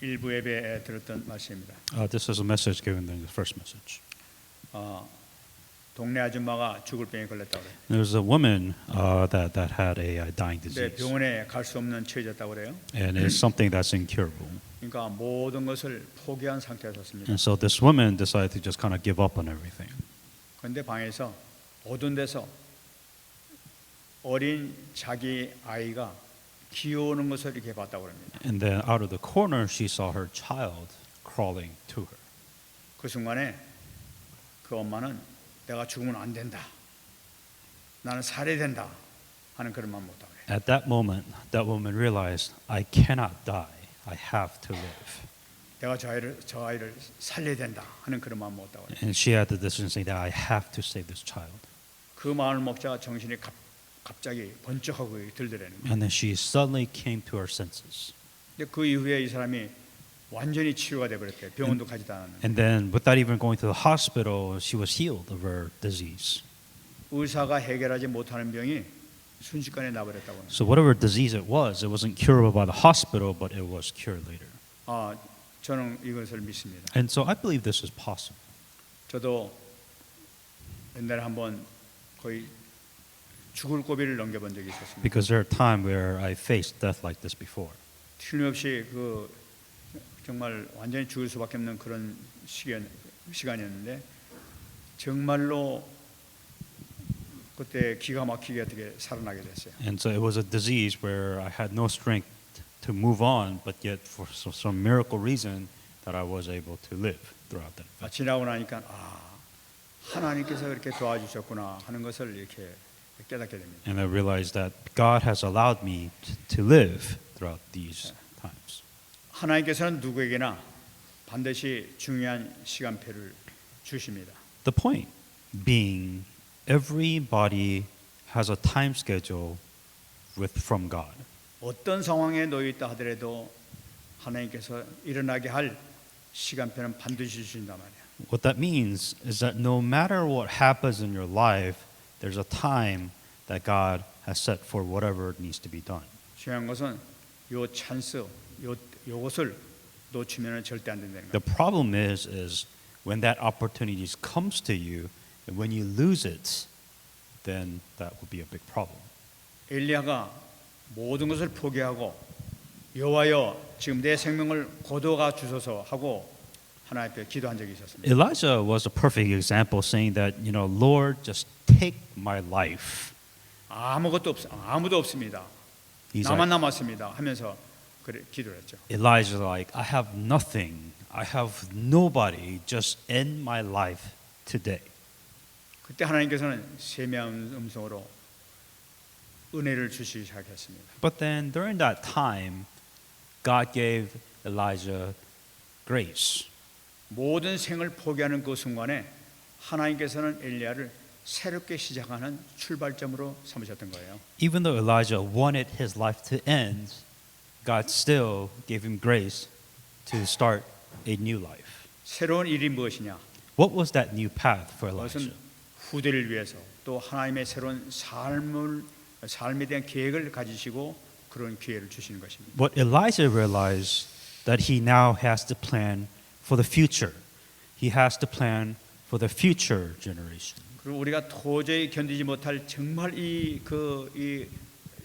일부 예배에 들었던 말씀입니다. This is a message given in the first message. 동네 아줌마가 죽을 병에 걸렸다고 그래요. There's a woman that had a dying 근데 disease, 병원에 갈 수 없는 처해졌다고 그래요. and it's something that's incurable. 그러니까 모든 것을 포기한 상태였습니다. And so this woman decided to just kind of give up on everything. 그런데 방에서 어두운 데서 어린 자기 아이가 기어오는 것을 이렇게 봤다고 합니다. And then out of the corner, she saw her child crawling to her. 그 순간에 그 엄마는 내가 죽으면 안 된다. 나는 살아야 된다. 하는 그런 마음 못하고 그래요. At that moment, that woman realized, I cannot die. I have to live. 내가 저 아이를 살려야 된다. 하는 그런 마음 못하고 그래요. And she had the decision saying that I have to save this child. 그 마음을 먹자 정신이 갑자기 번쩍하고 들더라는 거예요. And then she suddenly came to her senses. 근데 그 이후에 이 사람이 완전히 치유가 돼 버렸대요. 병원도 가지도 않았는데. And then without even going to the hospital, she was healed of her disease. 의사가 해결하지 못하는 병이 순식간에 나버렸다고 합니다. So whatever disease it wasn't curable by the hospital, but it was cured later. 저는 이것을 믿습니다. And so I believe this is possible. 저도 옛날에 한번 거의 죽을 고비를 넘겨본 적이 있었습니다. Because there are times where I faced death like this before. 틀림없이 그 정말 완전히 죽을 수밖에 없는 그런 시간이었는데 정말로 그때 기가 막히게 어떻게 살아나게 됐어요. And so it was a disease where I had no strength to move on, but yet for some miracle reason that I was able to live throughout that. 지나고 나니까 하나님께서 이렇게 도와주셨구나 하는 것을 이렇게 깨닫게 됩니다. And I realized that God has allowed me to live throughout these times. 하나님께서는 누구에게나 반드시 중요한 시간표를 주십니다. The point being, everybody has a time schedule from God. 어떤 상황에 놓여 있다 하더라도 하나님께서 일어나게 할 시간표는 반드시 주신단 말이에요. What that means is that no matter what happens in your life, there's a time that God has set for whatever needs to be done. 중요한 것은 요 찬스, 요것을 놓치면 절대 안 된다는 거예요. The problem is when that opportunity comes to you, and when you lose it, then that will be a big problem. 엘리야가 모든 것을 포기하고 여호와여 지금 내 생명을 거둬가 주소서 하고 하나님 앞에 기도한 적이 있었습니다. Elijah was a perfect example, saying that, Lord, just take my life. 아무도 없습니다. 나만 남았습니다. 하면서 그래 기도를 했죠. Elijah's like, I have nothing. I have nobody. Just end my life today. 그때 하나님께서는 세미한 음성으로 은혜를 주시기 시작했습니다. But then during that time, God gave Elijah grace. 모든 생을 포기하는 그 순간에 하나님께서는 엘리야를 새롭게 시작하는 출발점으로 삼으셨던 거예요. Even though Elijah wanted his life to end, God still gave him grace to start a new life. 새로운 일이 무엇이냐? What was that new path for Elijah? 그것은 후대를 위해서 또 하나님의 새로운 삶에 대한 계획을 가지시고 그런 기회를 주시는 것입니다. What Elijah realized that he now has to plan for the future. He has to plan for the future generation. 그리고 우리가 도저히 견디지 못할 정말 이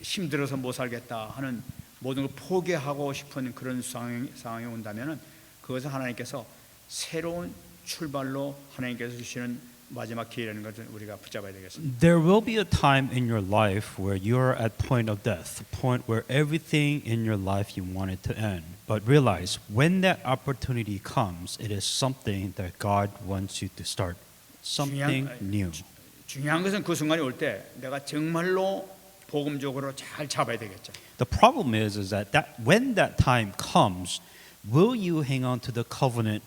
힘들어서 못 살겠다 하는 모든 걸 포기하고 싶은 그런 상황이 온다면은 그것은 하나님께서 새로운 출발로 하나님께서 주시는 마지막 기회라는 것을 우리가 붙잡아야 되겠습니다. There will be a time in your life where you're at point of death, a point where everything in your life you want it to end. But realize when that opportunity comes, it is something that God wants you to start something new. 중요한 것은 그 순간이 올 때 내가 정말로 복음적으로 잘 잡아야 되겠죠. The problem is that when that time comes, will you hang on to the covenant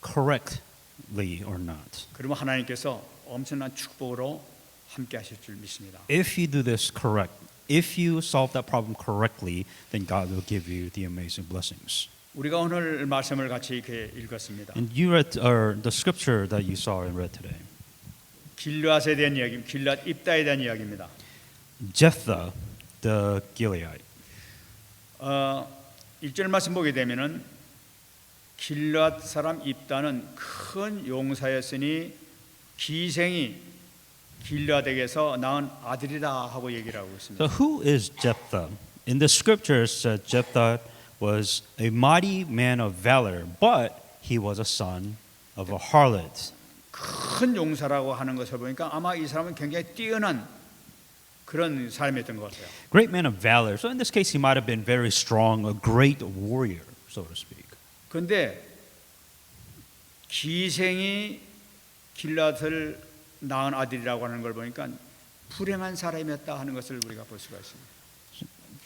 correctly or not? 그러면 하나님께서 엄청난 축복으로 함께 하실 줄 믿습니다. If you do this correct, if you solve that problem correctly, then God will give you the amazing blessings. 우리가 오늘 말씀을 같이 이렇게 읽었습니다. And you read the scripture that you saw and read today. 길앗에 대한 이야기, 길앗 입다에 대한 이야기입니다. Jephthah, the Gileadite. 1절 말씀 보게 되면은 길앗 사람 입다는 큰 용사였으니 기생이 길앗에게서 낳은 아들이다 하고 얘기를 하고 있습니다. So who is Jephthah? In the scriptures, Jephthah was a mighty man of valor, but he was a son of a harlot. 큰 용사라고 하는 것을 보니까 아마 이 사람은 굉장히 뛰어난 그런 사람이었던 것 같아요. Great man of valor. So in this case, he might have been very strong, a great warrior, so to speak. 그런데 기생이 길앗을 낳은 아들이라고 하는 걸 보니까 불행한 사람이었다 하는 것을 우리가 볼 수가 있습니다.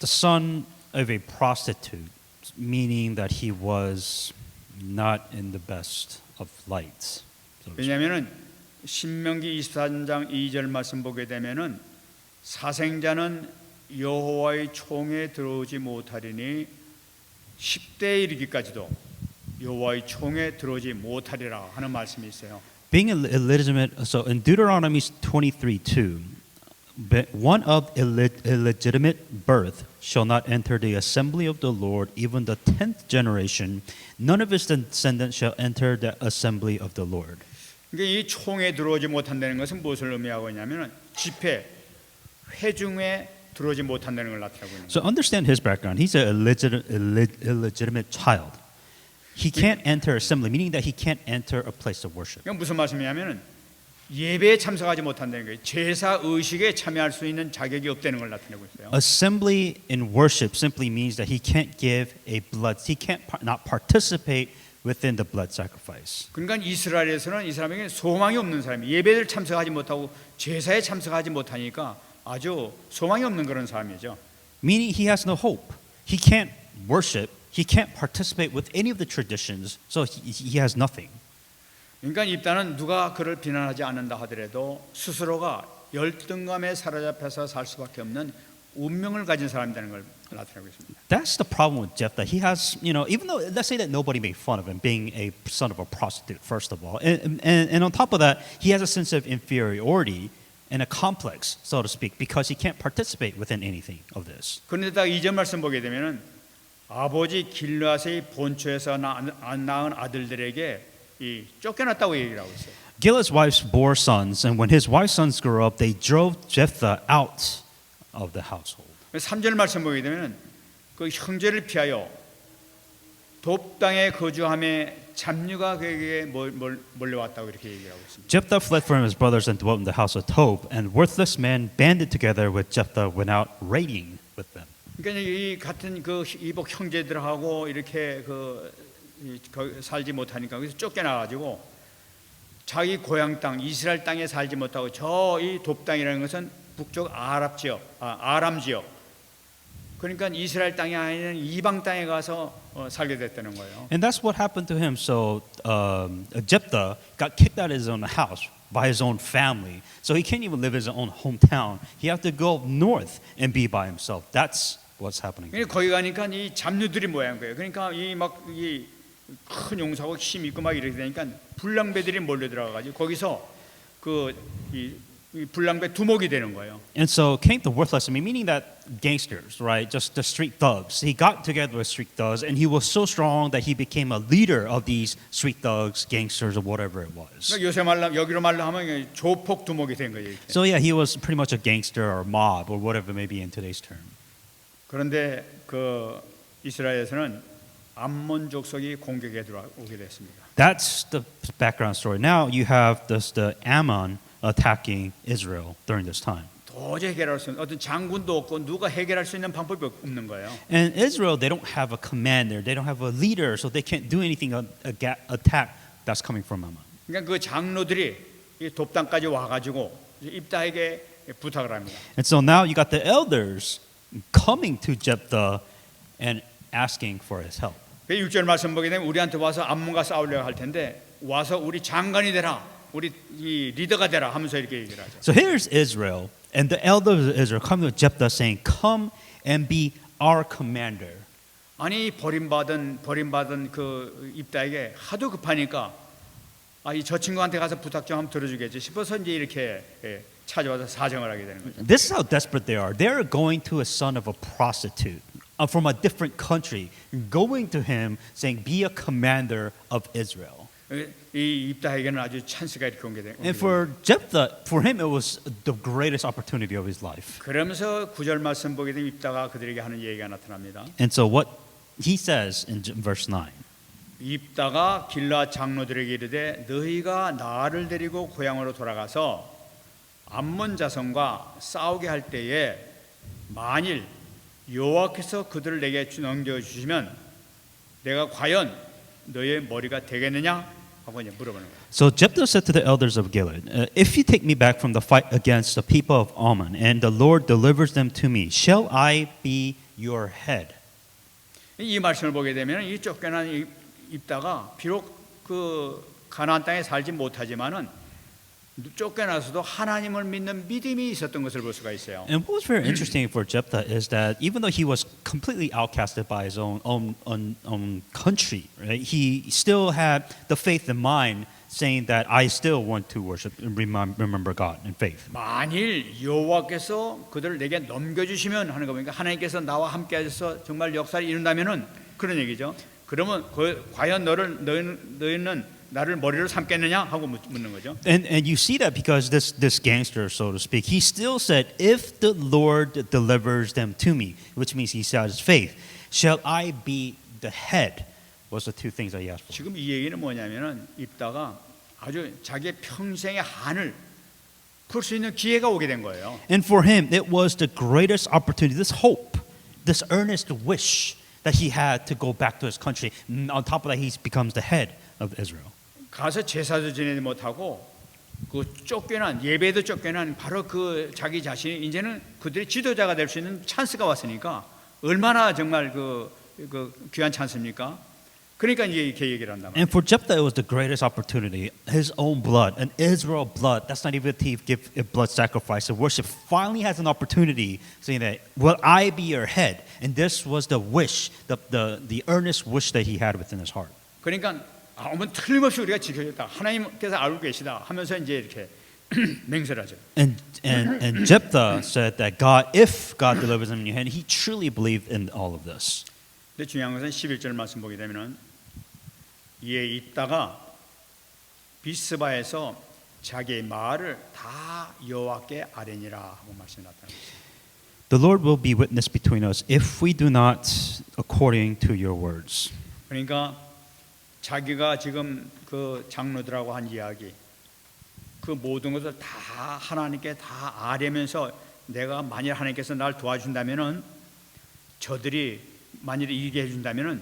The son of a prostitute, meaning that he was not in the best of lights. So to speak. 왜냐하면은 신명기 24장 2절 말씀 보게 되면은 사생자는 여호와의 총에 들어오지 못하리니 10대에 이르기까지도 여호와의 총에 들어오지 못하리라 하는 말씀이 있어요. Being illegitimate, so in Deuteronomy 23:2, one of illegitimate birth shall not enter the assembly of the Lord, even the 10th generation. None of his descendants shall enter the assembly of the Lord. 그러니까 이 총에 들어오지 못한다는 것은 무엇을 의미하고 있냐면은 집회 회중에 들어오지 못한다는 걸 나타내고 있는 거예요. So understand his background. He's an illegitimate child. He can't enter assembly, meaning that he can't enter a place of worship. 이건 무슨 말씀이냐면은 예배에 참석하지 못한다는 거예요. 제사 의식에 참여할 수 있는 자격이 없다는 걸 나타내고 있어요. Assembly in worship simply means that he can't give a blood. He can't not participate within the blood sacrifice. 그러니까 이스라엘에서는 이 사람에게 소망이 없는 사람이 예배를 참석하지 못하고 제사에 참석하지 못하니까 아주 소망이 없는 그런 사람이죠. Meaning he has no hope. He can't worship. He can't participate with any of the traditions. So he has nothing. 그러니까 입다는 누가 그를 비난하지 않는다 하더라도 스스로가 열등감에 사로잡혀서 살 수밖에 없는 운명을 가진 사람이라는 걸 나타내고 있습니다. That's the problem with Jephthah. He has, even though, let's say that nobody made fun of him being a son of a prostitute, first of all. And on top of that, he has a sense of inferiority and a complex, so to speak, because he can't participate within anything of this. 그런데 딱 2절 말씀 보게 되면은 아버지 길앗의 본처에서 낳은 아들들에게 이 쫓겨났다고 얘기를 하고 있어요. Gilead's wives bore sons, and when his wife's sons grew up, they drove Jephthah out of the household. 3절 말씀 보게 되면 그 형제를 피하여 돕 땅에 거주함에 잡류가 그에게 몰려왔다고 이렇게 얘기하고 있습니다. Jephthah fled from his brothers and dwelt in the house of Tob, and worthless men banded together with Jephthah went out raiding with them. 그러니까 이 같은 그 이복 형제들하고 이렇게 살지 못하니까 거기서 쫓겨나가지고 자기 고향 땅 이스라엘 땅에 살지 못하고 저 이 돕 땅이라는 것은 북쪽 아람 지역 그러니까 이스라엘 땅이 아닌 이방 땅에 가서 살게 됐다는 거예요. And that's what happened to him. So Jephthah got kicked out of his own house by his own family. So he can't even live in his own hometown. He had to go north and be by himself. That's what's happening. 그러니까 거기 가니까 이 잡류들이 모양 거예요. 그러니까 이 큰 용사고 힘 있고 막 이렇게 되니까 불량배들이 몰려 들어가가지고 거기서 이 불량배 두목이 되는 거예요. And so came the worthless, meaning that gangsters, right? Just the street thugs. He got together with street thugs, and he was so strong that he became a leader of these street thugs, gangsters, or whatever it was. 그러니까 요새 여기로 말로 하면 조폭 두목이 된 거예요. 이렇게. So yeah, he was pretty much a gangster or mob or whatever it may be in today's term. 그런데 이스라엘에서는 암몬 족속이 공격에 들어오게 됐습니다. That's the background story. Now you have the Ammon attacking Israel during this time. 도저히 해결할 수 없는 어떤 장군도 없고 누가 해결할 수 있는 방법이 없는 거예요. And Israel, they don't have a commander, they don't have a leader, so they can't do anything attack that's coming from Ammon. 그러니까 그 장로들이 이 돕당까지 와가지고 입다에게 부탁을 합니다. And so now you got the elders coming to Jephthah and asking for his help. 6절 말씀 보게 되면 우리한테 와서 암몬과 싸우려고 할 텐데 와서 우리 장관이 되라, 우리 이 리더가 되라 하면서 이렇게 얘기를 하죠. So here's Israel, and the elders of Israel come to Jephthah saying, "Come and be our commander." 아니 버림받은 그 입다에게 하도 급하니까 저 친구한테 가서 부탁 좀 한번 들어주겠지 싶어서 이제 이렇게 찾아와서 사정을 하게 되는 거죠. This is how desperate they are. They're going to a son of a prostitute, from a different country, going to him saying, "Be a commander of Israel." 이 입다에게는 아주 찬스가 이렇게 온 And for Jephthah, for him, it was the greatest opportunity of his life. 그러면서 9절 말씀 보게 되면 입다가 그들에게 하는 얘기가 나타납니다. And so what he says in verse 9. 입다가 길라 장로들에게 이르되 너희가 나를 데리고 고향으로 돌아가서 암몬 자손과 싸우게 할 때에 만일 여호와께서 그들을 내게 넘겨 주시면 내가 과연 너의 머리가 되겠느냐 하고 이제 물어보는 거예요. So Jephthah said to the elders of Gilead, "If you take me back from the fight against the people of Ammon, and the Lord delivers them to me, shall I be your head?" 이 말씀을 보게 되면 이 쫓겨난 입다가 비록 그 가나안 땅에 살지 못하지만은 쫓겨나서도 하나님을 믿는 믿음이 있었던 것을 볼 수가 있어요. And what was very interesting for Jephthah is that even though he was completely outcasted by his own country, right, he still had the faith in mind, saying that I still want to worship and remember God in faith. 만일 여호와께서 그들을 내게 넘겨주시면 하는 거 보니까 하나님께서 나와 함께하셔서 정말 역사를 이룬다면은 그런 얘기죠. 그러면 과연 너희는 나를 머리로 삼겠느냐 하고 묻는 거죠. And you see that because this gangster, so to speak, he still said, "If the Lord delivers them to me," which means he said his faith, "shall I be the head?" Was the two things that he asked for. 지금 이 얘기는 뭐냐면은 입다가 아주 자기의 평생의 한을 풀 수 있는 기회가 오게 된 거예요. And for him, it was the greatest opportunity, this hope, this earnest wish that he had to go back to his country. And on top of that, he becomes the head of Israel. 가서 제사도 지내지 못하고 그 쫓겨난 예배도 쫓겨난 바로 그 자기 자신이 이제는 그들의 지도자가 될 수 있는 찬스가 왔으니까 얼마나 정말 그 귀한 찬스입니까? 그러니까 이제 이렇게 얘기를 한단 말이에요. And for Jephthah, it was the greatest opportunity. His own blood, an Israel blood. That's not even to give a blood sacrifice. The worship finally has an opportunity, saying that, "Will I be your head?" And this was the wish, the earnest wish that he had within his heart. 그러니까 아무 틀림없이 우리가 지켜졌다. 하나님께서 알고 계시다 하면서 이제 이렇게 맹세하죠. And Jephthah said that if God delivers him in your hand, he truly believed in all of this. 근데 중요한 것은 11절 말씀 보게 되면은 이에 입다가 비스바에서 자기의 말을 다 여호와께 아뢰니라 하고 말씀이 나타납니다. The Lord will be witness between us if we do not according to your words. 그러니까 자기가 지금 그 장로들하고 한 이야기 그 모든 것을 다 하나님께 다 아뢰면서 내가 만일 하나님께서 날 도와준다면은 저들이 만일 이기게 해준다면은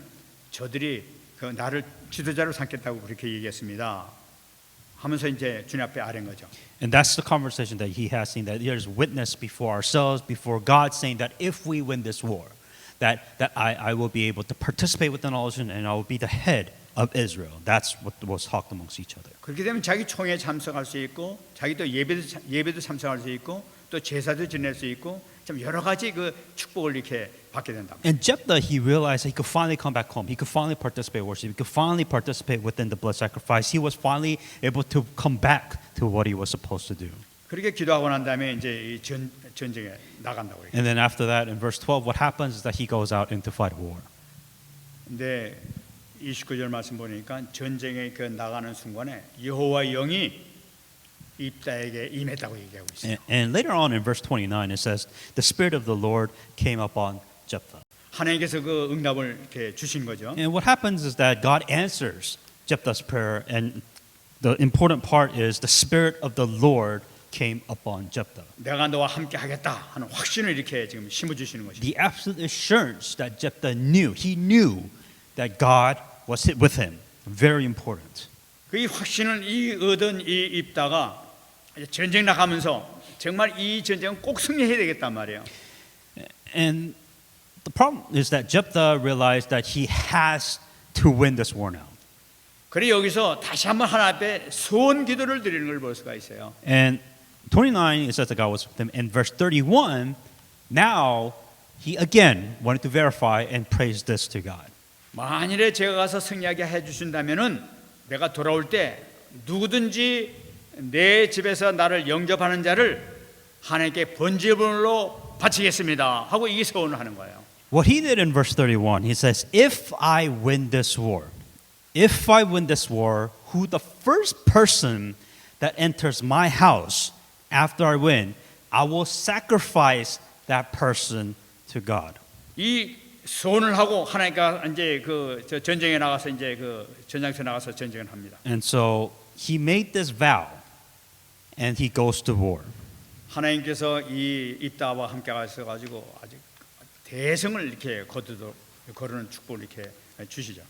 저들이 그 나를 지도자로 삼겠다고 그렇게 얘기했습니다. 하면서 이제 주님 앞에 아뢰는 거죠. And that's the conversation that he has seen, that there's witness before ourselves, before God, saying that if we win this war, that I will be able to participate within all this and I will be the head of Israel. That's what was talked amongst each other. 그렇게 되면 자기 총회에 참석할 수 있고 자기도 예배도 참석할 수 있고 또 제사도 지낼 수 있고 참 여러 가지 그 축복을 이렇게 받게 된다. And Jephthah, he realized he could finally come back home. He could finally participate in worship. He could finally participate within the blood sacrifice. He was finally able to come back to what he was supposed to do. 그렇게 기도하고 난 다음에 이제 이 전쟁에 나간다고 해요. And then after that, in verse 12, what happens is that he goes out into fight war. 근데 29절 말씀 보니까 전쟁에 그 나가는 순간에 여호와의 영이 입다에게 임했다고 얘기하고 있어요. And later on in verse 29, it says, the Spirit of the Lord came upon Jephthah. 하나님께서 그 응답을 이렇게 주신 거죠. And what happens is that God answers Jephthah's prayer, and the important part is the Spirit of the Lord came upon Jephthah. 내가 너와 함께 하겠다 하는 확신을 이렇게 지금 심어 주시는 것이죠. The absolute assurance that Jephthah knew, he knew that God was with him. Very important. 그 확신을 얻은 이 입다가 전쟁 나가면서 정말 이 전쟁은 꼭 승리해야 되겠단 말이에요. And the problem is that Jephthah realized that he has to win this war now. 그래 여기서 다시 한번 하나님 앞에 소원 기도를 드리는 걸 볼 수가 있어요. And 29, it says that God was with him. In verse 31, now he again wanted to verify and praise this to God. 만일에 제가 가서 승리하게 해주신다면은 내가 돌아올 때 누구든지 내 집에서 나를 영접하는 자를 하나님께 번제물로 바치겠습니다 하고 이 소원을 하는 거예요. What he did in verse 31, he says, if I win this war, who the first person that enters my house after I win, I will sacrifice that person to God. 이 소원을 하고 하나님과 이제 저 전쟁에 나가서 이제 전장터에 나가서 전쟁을 합니다. And so he made this vow and he goes to war. 하나님께서 이 입다와 함께 가셔가지고 아주 대성을 이렇게 거두는 축복을 이렇게 주시죠.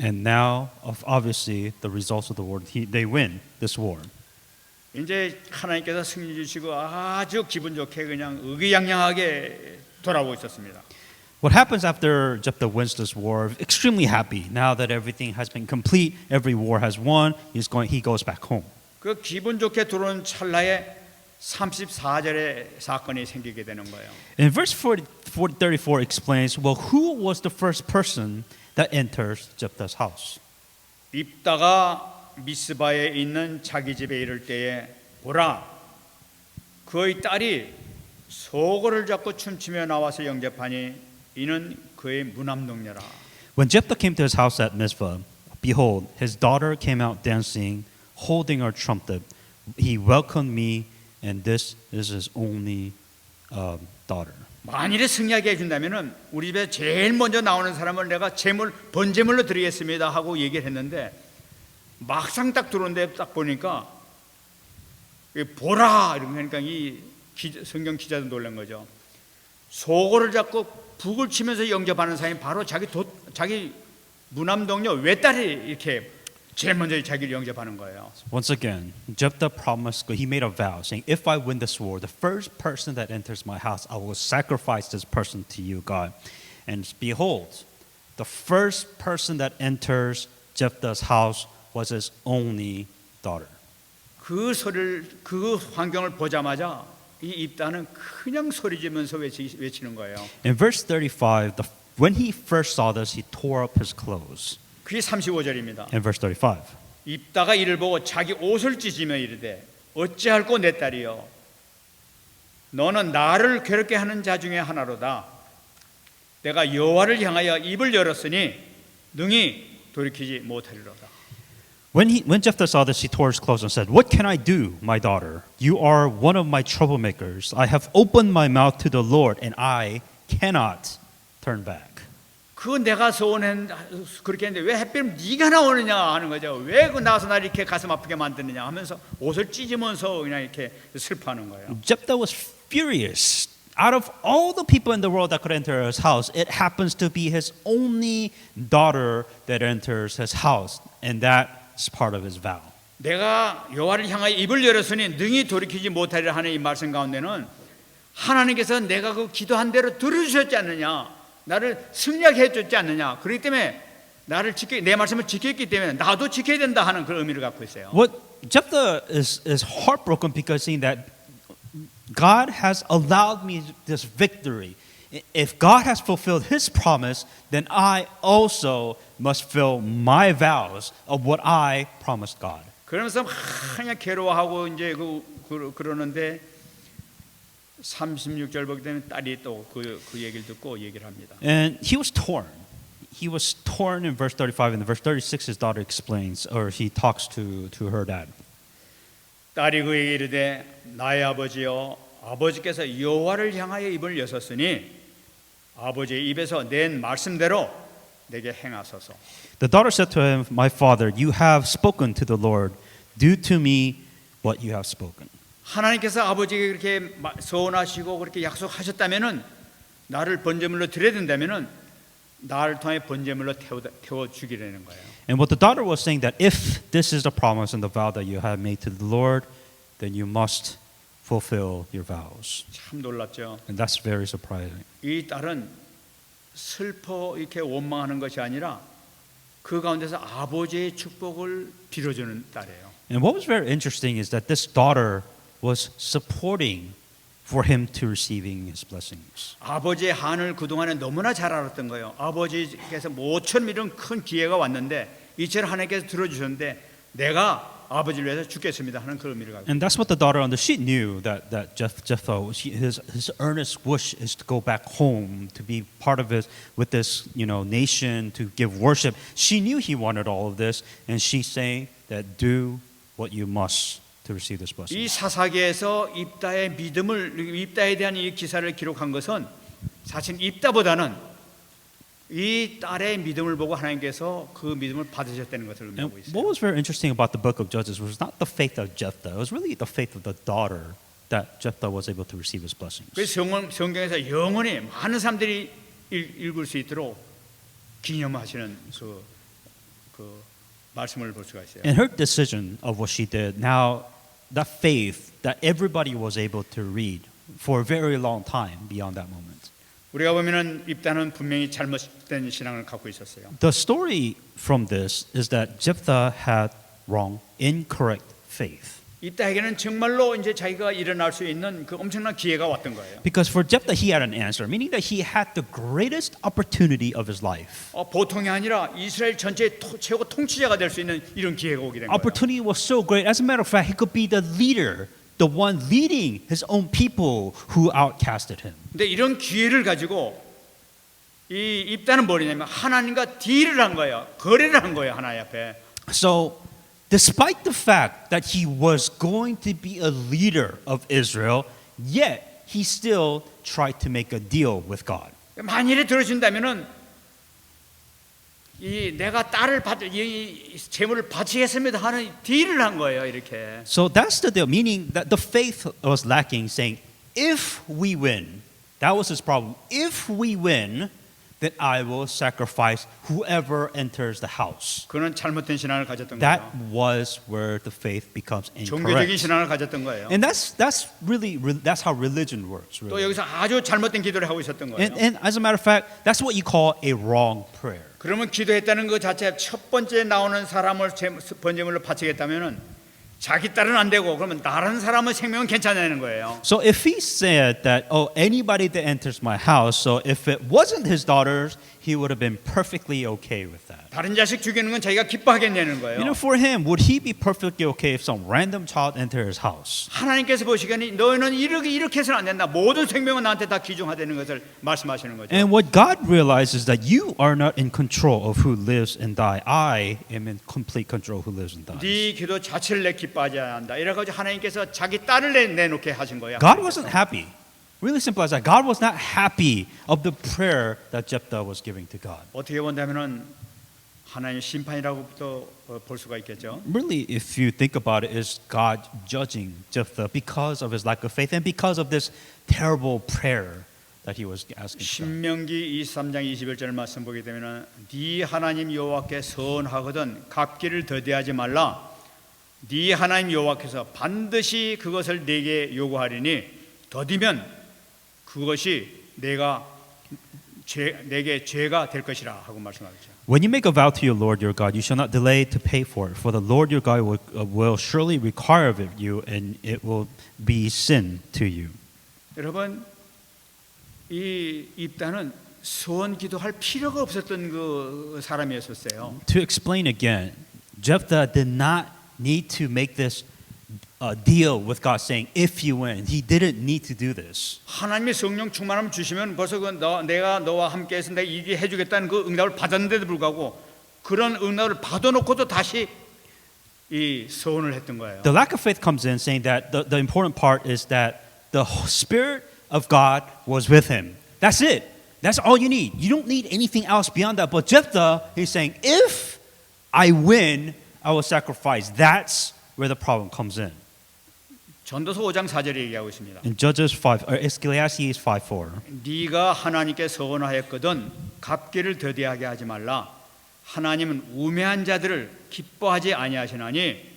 And now, obviously, the results of the war, they win this war. 이제 하나님께서 승리 주시고 아주 기분 좋게 그냥 의기양양하게 돌아오고 있었습니다. What happens after Jephthah wins this war? Extremely happy. Now that everything has been complete, every war has won, he goes back home. 그 기분 좋게 들어온 찰나에 34절에 사건이 생기게 되는 거예요. In verse 34 explains, well, who was the first person that enters Jephthah's house? 입다가 미스바에 있는 자기 집에 이를 때에 보라, 그의 딸이 소고를 잡고 춤추며 나와서 영접하니 이는 그의 무남동녀라. When Jephthah came to his house at Mizpah, behold, his daughter came out dancing, holding her trumpet. He welcomed me, and this is his only daughter. 만일에 승리하게 해준다면은 우리 집에 제일 먼저 나오는 사람을 내가 번제물로 드리겠습니다 하고 얘기를 했는데 막상 딱 들어오는데 딱 보니까 보라 이러니까 이 성경 기자도 놀란 거죠. 소고를 잡고 북을 치면서 영접하는 사람이 바로 자기 무남동녀 외딸이 이렇게 제일 먼저 자기를 영접하는 거예요. Once again, Jephthah promised, he made a vow saying, if I win this war, the first person that enters my house, I will sacrifice this person to you, God. And behold, the first person that enters Jephthah's house was his only daughter. 그 환경을 보자마자 이 입다는 그냥 소리지면서 외치는 거예요. In verse 35, when he first saw this, he tore up his clothes. 그게 35절입니다. In verse 35. 입다가 이를 보고 자기 옷을 찢으며 이르되 어찌할꼬 내 딸이여 너는 나를 괴롭게 하는 자 중에 하나로다. 내가 여호와를 향하여 입을 열었으니 능히 돌이키지 못하리로다. When Jephthah saw this, he tore his clothes and said, what can I do, my daughter? You are one of my troublemakers. I have opened my mouth to the Lord, and I cannot turn back. 그 내가 그렇게 했는데 왜 하필 네가 나오느냐 하는 거죠. 왜 그 나와서 나를 이렇게 가슴 아프게 만드느냐 하면서 옷을 찢으면서 그냥 이렇게 슬퍼하는 거예요. Jephthah was furious. Out of all the people in the world that could enter his house, it happens to be his only daughter that enters his house, and that is part of his vow. 내가 여호와를 향하여 입을 열었으니 능히 돌이키지 못하리라 하는 이 말씀 가운데는 하나님께서 내가 그 기도한 대로 들어주셨지 않느냐, 나를 승리하게 해줬지 않느냐, 그렇기 때문에 내 말씀을 지켰기 때문에 나도 지켜야 된다 하는 그런 의미를 갖고 있어요. What Jephthah is heartbroken because seeing that God has allowed me this victory. If God has fulfilled His promise, then I also must fulfill my vows of what I promised God. 그러면서 그냥 괴로워하고 이제 그러는데 36절 보게 되면 딸이 또 그 얘기를 듣고 얘기를 합니다. And he was torn. He was torn in verse 35. In verse 36, his daughter explains, or he talks to her dad. 딸이 그에게 이르되 나의 아버지여, 아버지께서 여호와를 향하여 입을 여셨으니 아버지의 입에서 낸 말씀대로 내게 행하소서. The daughter said to him, my father, you have spoken to the Lord. Do to me what you have spoken. 하나님께서 아버지에게 그렇게 소원하시고 그렇게 약속하셨다면은 나를 번제물로 드려야 된다면은 나를 통해 번제물로 태워 주기라는 거예요. And what the daughter was saying that if this is the promise and the vow that you have made to the Lord, then you must fulfill your vows. 참 놀랍죠. And that's very surprising. 이 딸은 슬퍼 이렇게 원망하는 것이 아니라 그 가운데서 아버지의 축복을 빌어주는 딸이에요. And what was very interesting is that this daughter was supporting for him to receiving his blessings. 아버지의 한을 그동안에 너무나 잘 알았던 거예요. 아버지께서 모처럼 이런 큰 기회가 왔는데 이처럼 하나님께서 들어주셨는데 내가 아버지를 위해서 죽겠습니다 하는 그 의미를 갖고. And that's what the daughter on the sheet knew, that Jephthah, his earnest wish is to go back home, to be part of it with this nation, to give worship. She knew he wanted all of this, and she's saying that do what you must to receive this blessing. 이 사사기에서 입다의 입다에 대한 이 기사를 기록한 것은 사실 입다보다는 이 딸의 믿음을 보고 하나님께서 그 믿음을 받으셨다는 것을 의미하고 And 있어요. what was very interesting about the book of Judges was not the faith of Jephthah, it was really the faith of the daughter that Jephthah was able to receive his blessings. 그래서 성경에서 영원히 많은 사람들이 읽을 수 있도록 기념하시는 그 말씀을 볼 수가 있어요. And her decision of what she did, now that faith that everybody was able to read for a very long time beyond that moment. 우리가 보면은 입다는 분명히 잘못된 신앙을 갖고 있었어요. The story from this is that Jephthah had wrong, incorrect faith. 입다에게는 정말로 이제 자기가 일어날 수 있는 그 엄청난 기회가 왔던 거예요. Because for Jephthah, he had an answer, meaning that he had the greatest opportunity of his life. 보통이 아니라 이스라엘 전체의 최고 통치자가 될 수 있는 이런 기회가 오게 된 거예요. Opportunity was so great. As a matter of fact, he could be the leader, the one leading his own people who outcasted him. 근데 이런 기회를 가지고 이 입다는 뭐냐면 하나님과 딜을 한 거예요. 거래를 한 거예요, 하나님 앞에. So, despite the fact that he was going to be a leader of Israel, yet he still tried to make a deal with God. 만일에 들어준다면은 이 내가 딸을 이 재물을 바치겠습니다 하는 딜을 한 거예요, 이렇게. So that's the deal, meaning that the faith was lacking, saying, if we win, that was his problem. If we win, then I will sacrifice whoever enters the house. 그는 잘못된 신앙을 가졌던 That 거예요. was where the faith becomes 종교적인 incorrect. 신앙을 가졌던 거예요. And that's how religion works. 또 Really. 여기서 아주 잘못된 기도를 하고 있었던 거예요. And as a matter of fact, that's what you call a wrong prayer. 그러면 기도했다는 것 자체 첫 번째 나오는 사람을 번제물로 바치겠다면은 자기 딸은 안 되고 그러면 다른 사람의 생명은 괜찮다는 거예요. So if he said that, anybody that enters my house, so if it wasn't his daughters, he would have been perfectly okay with that. 다른 자식 죽이는 건 자기가 기뻐하겠냐는 거예요. For him, would he be perfectly okay if some random child entered his house? 하나님께서 보시기에는 너희는 이렇게 해서는 안 된다. 모든 생명은 나한테 다 귀중하다는 것을 말씀하시는 거죠. And what God realizes that you are not in control of who lives and die. I am in complete control who lives and dies. 네 기도 자체를 내 기뻐하지 않는다. 이래가지고 하나님께서 자기 딸을 내놓게 하신 거예요. God wasn't happy. Really simple as that. God was not happy of the prayer that Jephthah was giving to God. 어떻게 본다면은 하나님의 심판이라고부터 볼 수가 있겠죠. Really, if you think about it, is God judging Jephthah because of his lack of faith and because of this terrible prayer that he was asking God. 신명기 23장 21절 말씀 보게 되면은 네 하나님 여호와께 선하거든 갚기를 더디하지 말라. 네 하나님 여호와께서 반드시 그것을 네게 요구하리니 더디면 그것이 내게 죄가 될 것이라 하고 말씀하셨죠. When you make a vow to your Lord your God, you shall not delay to pay for it, for the Lord your God will surely require of you, and it will be sin to you. 여러분, 이 입다는 소원 기도할 필요가 없었던 그 사람이었었어요. To explain again, Jephthah did not need to make this deal with God, saying, "If you win," he didn't need to do this. 하나님의 성령 충만함 주시면 벌써 내가 너와 함께해서 내가 이게 해주겠다는 그 응답을 받았는데도 불구하고 그런 응답을 받아놓고도 다시 이 소원을 했던 거예요. The lack of faith comes in saying that the important part is that the Spirit of God was with him. That's it. That's all you need. You don't need anything else beyond that. But Jephthah, he's saying, if I win, I will sacrifice. That's where the problem comes in. 전도서 5장 4절에 얘기하고 있습니다. In Judges 5, or Ecclesiastes 5:4. 네가 하나님께 서원하였거든 갚기를 더디하게 하지 말라. 하나님은 우매한 자들을 기뻐하지 아니하시나니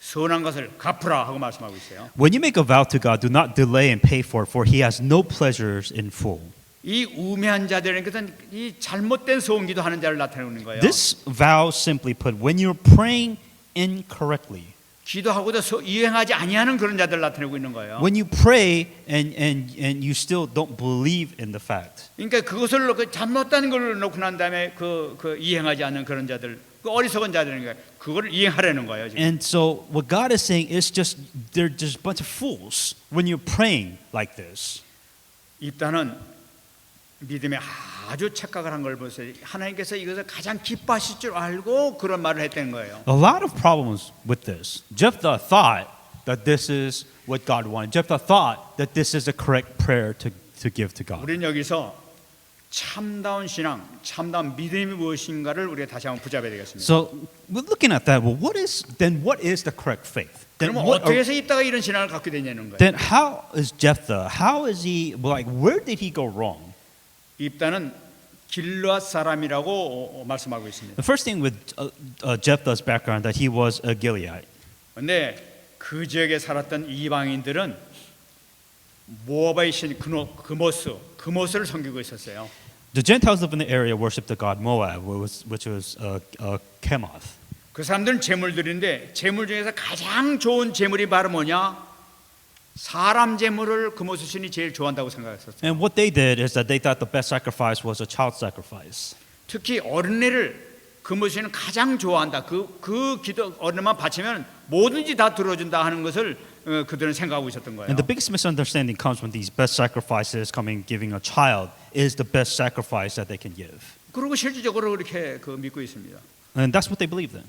선한 것을 갚으라 하고 말씀하고 있어요. When you make a vow to God, do not delay and pay for it, for He has no pleasures in full. 이 우매한 자들은 것은 이 잘못된 소원기도 하는 자를 나타내는 거예요. This vow, simply put, when you're praying incorrectly, 기도하고도 이행하지 아니하는 그런 자들 나타내고 있는 거예요. When you pray and you still don't believe in the fact. 그러니까 그것을 놓고 잘못된 걸 놓고 난 다음에 그 이행하지 않는 그런 자들, 그 어리석은 자들인가 그걸 이행하려는 거예요. 지금. And so what God is saying is just they're just a bunch of fools when you're praying like this. 입다는 믿음에 아주 착각을 한 걸 보세요. 하나님께서 이것을 가장 기뻐하실 줄 알고 그런 말을 했다는 거예요. A lot of problems with this. Jephthah thought that this is what God wanted. Jephthah thought that this is the correct prayer to give to God. 우리는 여기서 참다운 신앙, 참다운 믿음이 무엇인가를 우리가 다시 한번 붙잡아야 되겠습니다. So we're looking at that. Well, what is the correct faith? Then 그러면 what 어떻게 are, 해서 입다가 이런 신앙을 갖게 되냐는 거예요. then how is Jephthah? How is he like? Where did he go wrong? 입다는 길르앗 사람이라고 말씀하고 있습니다. The first thing with Jephthah's background that he was a Gileadite. 그런데 그 지역에 살았던 이방인들은 모압의 신 그모스를 섬기고 있었어요. The Gentiles live in the area worship the god Moab, which was Chemoth. 그 사람들은 제물들인데 제물 중에서 가장 좋은 제물이 바로 뭐냐? 사람 제물을 그모스 신이 제일 좋아한다고 생각했었어요. And what they did is that they thought the best sacrifice was a child sacrifice. 특히 어린애를 그모스 신은 가장 좋아한다. 그 기도 어린애만 바치면 뭐든지 다 들어준다 하는 것을 그들은 생각하고 있었던 거예요. And the biggest misunderstanding comes when these best sacrifices coming giving a child is the best sacrifice that they can give. 그리고 실질적으로 그렇게 믿고 있습니다. And that's what they believed in.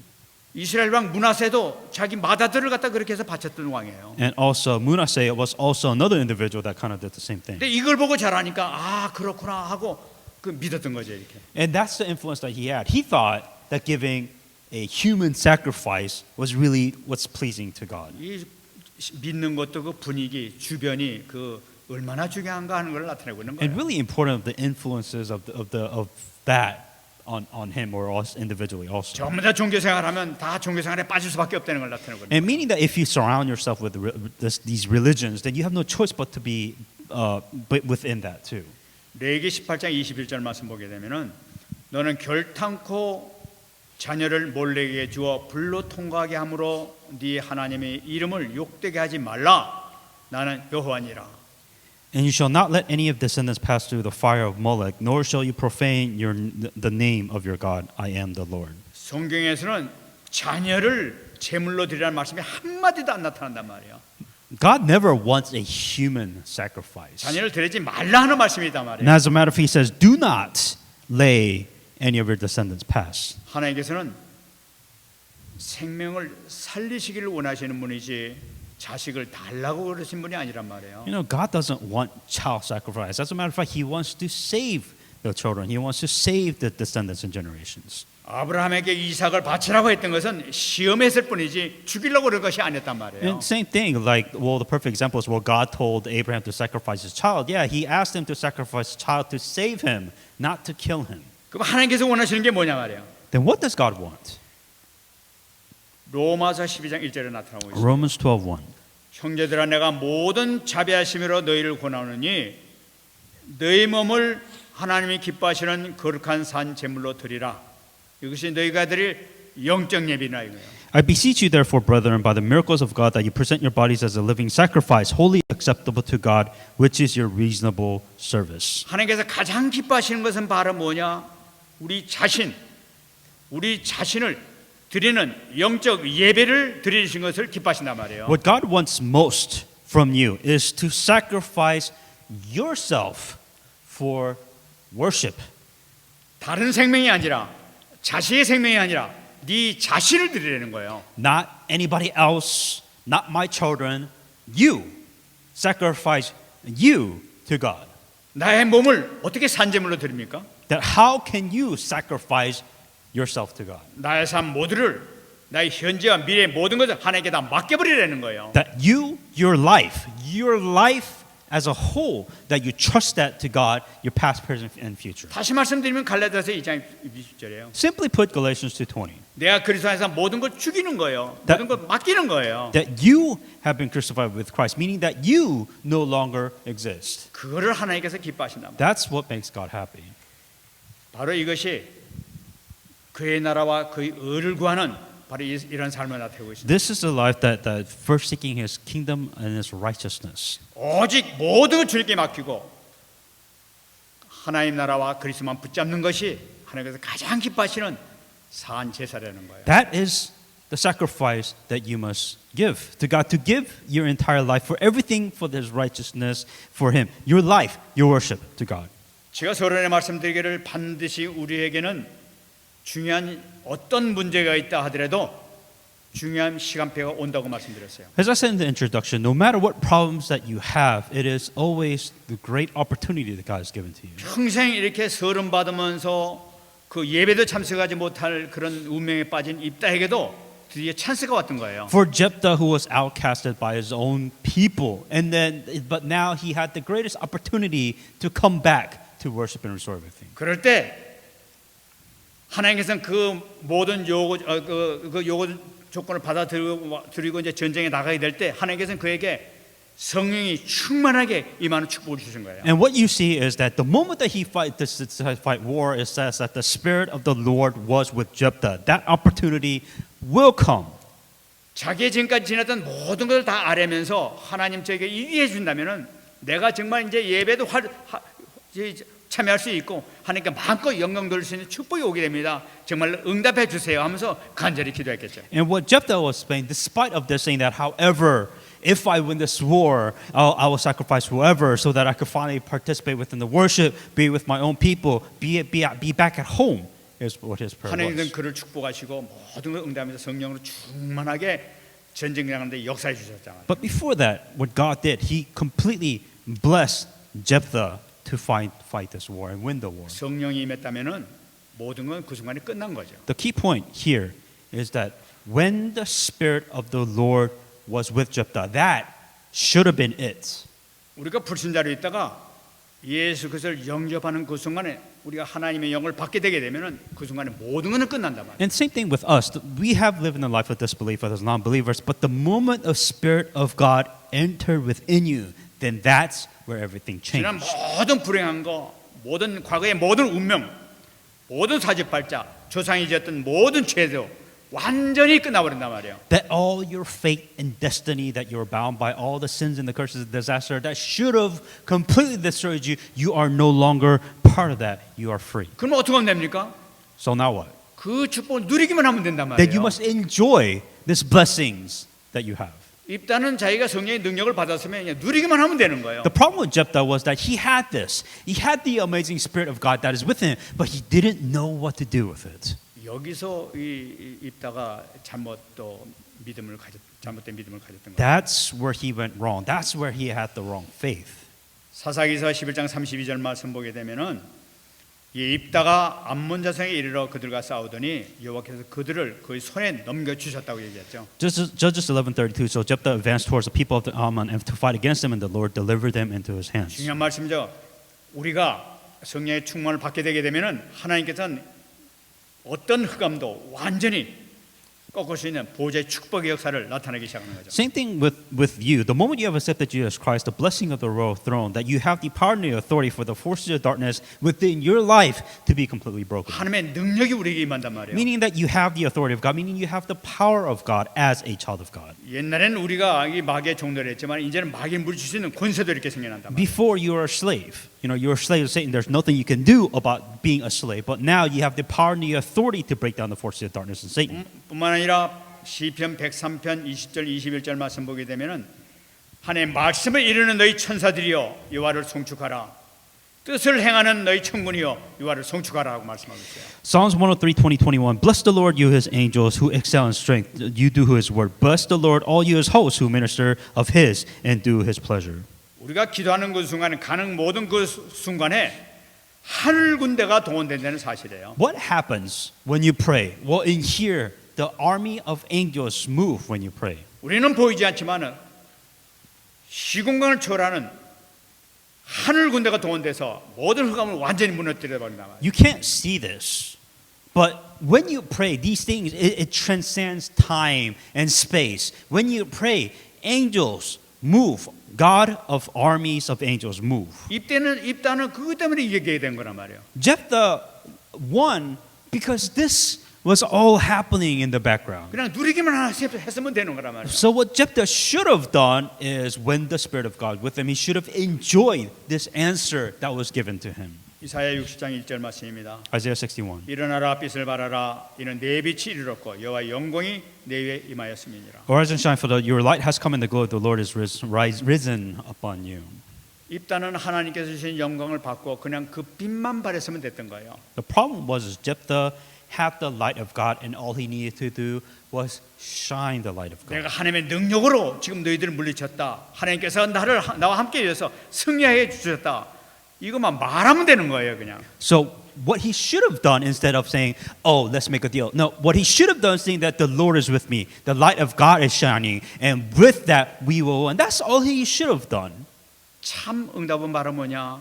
이스라엘 왕 므낫세도 자기 맏아들을 갖다 그렇게 해서 바쳤던 왕이에요. And also Manasseh was also another individual that kind of did the same thing. 근데 이걸 보고 잘하니까 아 그렇구나 하고 믿었던 거죠 이렇게. And that's the influence that he had. He thought that giving a human sacrifice was really what's pleasing to God. 이 믿는 것도 그 분위기 주변이 얼마나 중요한가 하는 걸 나타내고 있는 And 거예요. really important of the influences of that on him or us individually also. 전부 다 종교 생활하면 다 종교 생활에 빠질 수밖에 없다는 걸 나타내고 있는 And meaning that if you surround yourself with these religions, then you have no choice but to be within that too. 레위기 18장 21절 말씀 보게 되면은 너는 결탄코 자녀를 몰래에게 주어 불로 통과하게 함으로 네 하나님의 이름을 욕되게 하지 말라. 나는 여호와니라. And you shall not let any of descendants pass through the fire of Molech, nor shall you profane the name of your God. I am the Lord. 성경에서는 자녀를 제물로 드리라는 말씀이 한 마디도 안 나타난단 말이에요. God never wants a human sacrifice. 자녀를 드리지 말라 하는 말씀이단 And 말이에요. as a matter of fact, he says, do not lay any of your descendants pass. 하나님께서는 생명을 살리시기를 원하시는 분이지 자식을 달라고 그러신 분이 아니란 말이에요. You know, God doesn't want child sacrifice. As a matter of fact, he wants to save the children. He wants to save the descendants and generations. 아브라함에게 이삭을 바치라고 했던 것은 시험했을 뿐이지 죽이려고 그런 것이 아니었단 말이에요. And same thing, like, well, the perfect example is well, God told Abraham to sacrifice his child. Yeah, he asked him to sacrifice his child to save him, not to kill him. 그럼 하나님께서 원하시는 게 뭐냐 말이에요. Then what does God want? 로마서 12장 1절에 나타나고 있습니다. Romans 12:1. 형제들아 내가 모든 자비하심으로 너희를 권하노니 너희 몸을 하나님이 기뻐하시는 거룩한 산 제물로 드리라. 이것이 너희가 드릴 영적 예비나 이거예요. I beseech you therefore, brethren, by the miracles of God, that you present your bodies as a living sacrifice, wholly acceptable to God, which is your reasonable service. 하나님께서 가장 기뻐하시는 것은 바로 뭐냐? 우리 자신을 드리는 영적 예배를 드리신 것을 기뻐하신단 말이에요. What God wants most from you is to sacrifice yourself for worship. 다른 생명이 아니라 자신의 생명이 아니라 네 자신을 드리라는 거예요. Not anybody else, not my children, you. Sacrifice you to God. 나의 몸을 어떻게 산제물로 드립니까? That how can you sacrifice yourself to God? 나의 삶 모두를 나의 현재와 미래의 모든 것을 하나님께 다 맡겨버리라는 거예요. That your life as a whole, that you trust that to God, your past, present, and future. 다시 말씀드리면 갈라디아서 2장 20절이에요. Simply put, Galatians 2:20. 내가 그리스도 안에서 모든 걸 죽이는 거예요. 모든 걸 맡기는 거예요. That you have been crucified with Christ, meaning that you no longer exist. 그거를 하나님께서 기뻐하신다. That's what makes God happy. 바로 이것이 그의 나라와 그의 의를 구하는 바로 이런 삶을 나타내고 있습니다. This is the life that first seeking His kingdom and His righteousness. 오직 모든 걸 주님께 맡기고 하나님 나라와 그리스도만 붙잡는 것이 하나님께서 가장 기뻐하시는 산 제사라는 거예요. That is the sacrifice that you must give to God, to give your entire life for everything for His righteousness, for Him, your life, your worship to God. 제가 서론에 말씀드리기를 반드시 우리에게는 중요한 어떤 문제가 있다 하더라도 중요한 시간표가 온다고 말씀드렸어요. As I said in the introduction, no matter what problems that you have, it is always the great opportunity that God has given to you. 평생 이렇게 서름 받으면서 그 예배도 참석하지 못할 그런 운명에 빠진 입다에게도 드디어 찬스가 왔던 거예요. For Jephthah, who was outcasted by his own people, but now he had the greatest opportunity to come back to worship and restore everything. 그럴 때 하나님께서는 그 모든 그 요구 조건을 받아들이고 이제 전쟁에 나가게 될 때 하나님께서는 그에게 성령이 충만하게 임하는 축복을 주신 거예요. And what you see is that the moment that he fight war, it says that the Spirit of the Lord was with Jephthah. That opportunity will come. 자기의 지금까지 지냈던 모든 것을 다 아뢰면서 하나님 저에게 이기해 준다면은 내가 정말 이제 예배도 참여할 수 있고 하나님께 마음껏 영광 돌릴 수 있는 축복이 오게 됩니다. 정말 응답해 주세요 하면서 간절히 기도했겠죠. And what Jephthah was saying, despite of this, saying that, however, if I win this war, I will sacrifice whoever, so that I could finally participate within the worship, be with my own people, be back at home. Is what his prayer 하나님은 was. 그를 축복하시고 모든 걸 응답하면서 성령으로 충만하게 전쟁하는데 역사해 주셨잖아요. But before that, what God did, He completely blessed Jephthah to fight this war and win the war. 성령이 임했다면은 모든 건 그 순간에 끝난 거죠. The key point here is that when the Spirit of the Lord was with Jephthah, that should have been it. 우리가 불신자로 있다가 예수 그리스도를 영접하는 그 순간에 우리가 하나님의 영을 받게 되게 되면은 그 순간에 모든 것은 끝난단 말이에요. And same thing with us. We have lived in the life of disbelief as non-believers, but the moment the Spirit of God entered within you, then that's where everything 지난 changed. 모든 불행한 거, 모든 과거의 모든 운명, 모든 사직발자, 조상이 지었던 모든 죄도 완전히 끝나버린단 말이에요. That all your fate and destiny that you were bound by, all the sins and the curses, the disaster that should have completely destroyed you, you are no longer part of that. You are free. 그럼 어떻게 하면 됩니까? So now what? 그 축복을 누리기만 하면 된단 Then you 말이에요. must enjoy these blessings that you have. 입다는 자기가 성령의 능력을 받았으면 그냥 누리기만 하면 되는 거예요. The problem with Jephthah was that he had this. He had the amazing Spirit of God that is within him, but he didn't know what to do with it. 여기서 입다가 잘못된 믿음을 가졌던 거예요. That's where he went wrong. That's where he had the wrong faith. 사사기서 11장 32절 말씀 보게 되면은 이 입다가 암몬 자손에 이르러 그들과 싸우더니 여호와께서 그들을 그의 손에 넘겨 주셨다고 얘기했죠. Judges 11:32. So Jephthah advanced towards the people of the Ammon and to fight against them, and the Lord delivered them into his hands. 중요한 말씀이죠. 우리가 성령의 충만을 받게 되게 되면은 하나님께서는 어떤 흑암도 완전히 꺾을 수 있는 보좌의 축복의 역사를 나타내기 시작하는 거죠. Same thing with you. The moment you have accepted Jesus Christ, the blessing of the royal throne, that you have the power and the authority for the forces of darkness within your life to be completely broken. 하나님의 능력이 우리에게 임한단 말이에요. Meaning that you have the authority of God, meaning you have the power of God as a child of God. 옛날에는 우리가 이 마귀의 종들을 했지만 이제는 마귀를 물리칠 수 있는 권세도 이렇게 생겨난단 말이에요. Before you were a slave, you're a slave of Satan. There's nothing you can do about being a slave. But now you have the power and the authority to break down the forces of darkness and Satan. 뿐만 아니라 시편 103편 20절 21절 말씀 보게 되면은 하나님의 말씀을 이루는 너희 천사들이여 여호와를 송축하라. 뜻을 행하는 너희 천군이여 여호와를 송축하라고 말씀하고 있어요. Psalms 103, 20, 21. Bless the Lord, you his angels who excel in strength. You do his word. Bless the Lord, all you his hosts who minister of his and do his pleasure. 우리가 기도하는 그 순간에 가는 모든 그 순간에 하늘 군대가 동원된다는 사실이에요. What happens when you pray? Well, in here, the army of angels move when you pray. 우리는 보이지 않지만은 시공간을 초월하는 하늘 군대가 동원돼서 모든 흑암을 완전히 무너뜨려 버린다 말이에요. You can't see this, but when you pray, these things it transcends time and space. When you pray, angels move. God of armies of angels move. 입다는 그것 때문에 이기게 된 거란 말이에요. Jephthah won because this was all happening in the background. 그냥 누리기만 했으면 되는 거란 말이에요. So what Jephthah should have done is when the Spirit of God with him, he should have enjoyed this answer that was given to him. 이사야 60장 1절 말씀입니다. Isaiah 61. 일어나라 빛을 발하라 이는 내 빛이 이르렀고 여호와의 영광이 내 위에 임하였음이니라. Arise and shine, for your light has come, and the glory of the Lord is risen upon you. 입다는 하나님께서 주신 영광을 받고 그냥 그 빛만 발했으면 됐던 거예요. The problem was Jephthah had the light of God, and all he needed to do was shine the light of God. 내가 하나님의 능력으로 지금 너희들을 물리쳤다. 하나님께서 나와 함께 해서 승리하게 주셨다. 이것만 말하면 되는 거예요, 그냥. So what he should have done instead of saying, "Oh, let's make a deal," no, what he should have done is saying that the Lord is with me, the light of God is shining, and with that we will. And that's all he should have done. 참 응답은 바로 뭐냐?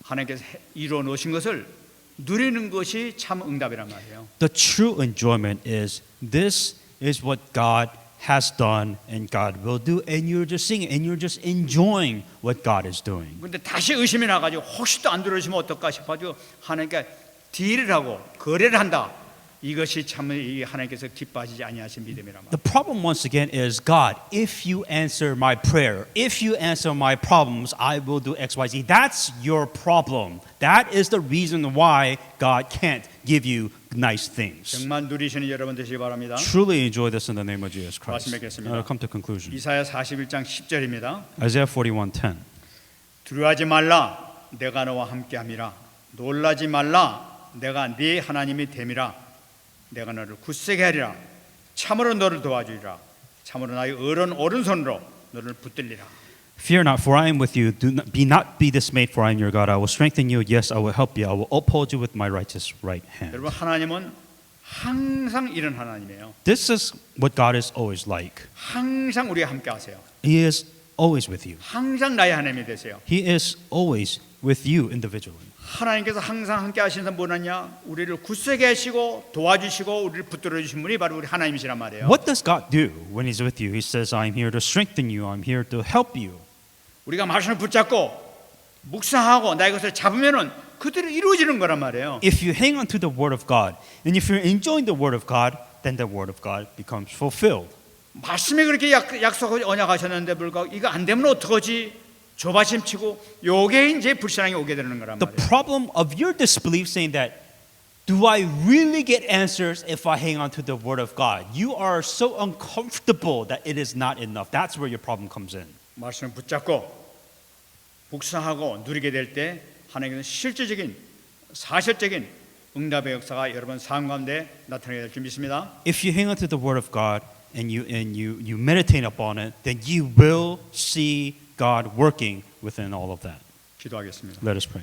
하나님께서 이루어 놓으신 것을 누리는 것이 참 응답이란 말이에요. The true enjoyment is this is what God has done and God will do, and you're just singing and you're just enjoying what God is doing. 근데 다시 의심이 나가지고 혹시 또 안 들어주시면 어떨까 싶어가지고 하나님께 딜을 하고 거래를 한다. 이것이 참 이 하나님께서 기뻐하시지 아니하신 믿음이란 말이에요. The problem once again is God, if you answer my prayer, if you answer my problems, I will do X, Y, Z. That's your problem. That is the reason why God can't give you nice things. 정말 누리시는 여러분 되시기 바랍니다. Truly enjoy this in the name of Jesus Christ. 말씀 맺겠습니다. I'll come to conclusion. 이사야 41장 10절입니다. Isaiah 41:10. 두려워하지 말라 내가 너와 함께함이라 놀라지 말라 내가 네 하나님이 됨이라 내가 너를 굳세게 하리라 참으로 너를 도와주리라 참으로 나의 오른손으로 너를 붙들리라. Fear not, for I am with you. Do not be dismayed, for I am your God. I will strengthen you. Yes, I will help you. I will uphold you with my righteous right hand. 여러분 하나님은 항상 이런 하나님이에요. This is what God is always like. 항상 우리와 함께 하세요. He is always with you. 항상 나의 하나님이 되세요. He is always with you individually. 하나님께서 항상 함께 하시는 사람 뭐냐? 우리를 굳세게 하시고 도와주시고 우리를 붙들어 주신 분이 바로 우리 하나님이시란 말이에요. What does God do when He's with you? He says, I'm here to strengthen you. I'm here to help you. 우리가 말씀을 붙잡고 묵상하고 나의 것을 잡으면은 그대로 이루어지는 거란 말이에요. If you hang on to the Word of God, and if you're enjoying the Word of God, then the Word of God becomes fulfilled. 말씀에 그렇게 약속하고 언약하셨는데 불구하고 이거 안 되면 어떡하지? 조바심 치고 요게 이제 불신앙이 오게 되는 거란 The 말이에요. problem of your disbelief saying that, do I really get answers if I hang on to the Word of God? You are so uncomfortable that it is not enough. That's where your problem comes in. 말씀을 붙잡고 묵상하고 누리게 될 때 하나님께서 실질적인 사실적인 응답의 역사가 여러분 삶 가운데 나타나게 될 줄 믿습니다. If you hang on to the Word of God and you meditate upon it, then you will see God working within all of that. 기도하겠습니다. Let us pray.